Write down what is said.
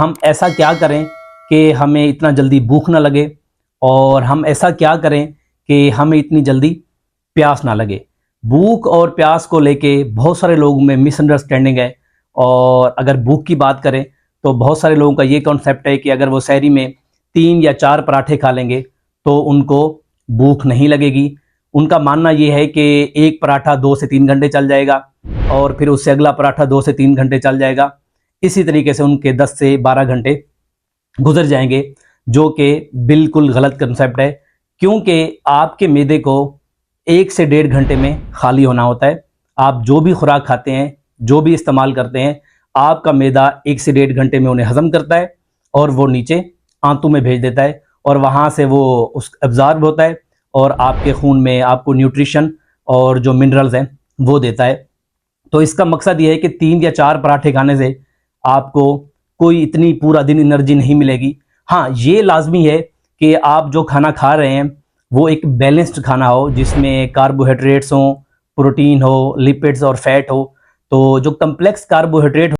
हम ऐसा क्या करें कि हमें इतना जल्दी भूख ना लगे, और हम ऐसा क्या करें कि हमें इतनी जल्दी प्यास ना लगे। भूख और प्यास को लेके बहुत सारे लोगों में मिसअंडरस्टैंडिंग है। और अगर भूख की बात करें तो बहुत सारे लोगों का ये कॉन्सेप्ट है कि अगर वो सहरी में 3 या 4 पराठे खा लेंगे तो उनको भूख नहीं लगेगी। उनका मानना ये है कि एक पराठा 2 से 3 घंटे चल जाएगा और फिर उससे अगला पराठा 2 से 3 घंटे चल जाएगा। इसी तरीके से उनके 10 से 12 घंटे गुजर जाएंगे, जो कि बिल्कुल गलत कंसेप्ट है। क्योंकि आपके मैदे को 1 से 1.5 घंटे में खाली होना होता है। आप जो भी खुराक खाते हैं, जो भी इस्तेमाल करते हैं, आपका मैदा 1 से 1.5 घंटे में उन्हें हजम करता है और वो नीचे आंतों में भेज देता है, और वहाँ से वो उस एब्जॉर्ब होता है और आपके खून में आपको न्यूट्रिशन और जो मिनरल्स हैं वो देता है। तो इसका मकसद ये है कि 3 या 4 पराठे खाने से आपको कोई इतनी पूरा दिन एनर्जी नहीं मिलेगी। हाँ, ये लाजमी है कि आप जो खाना खा रहे हैं वो एक बैलेंस्ड खाना हो, जिसमें कार्बोहाइड्रेट्स हों, प्रोटीन हो, लिपिड्स और फैट हो। तो जो कम्प्लेक्स कार्बोहाइड्रेट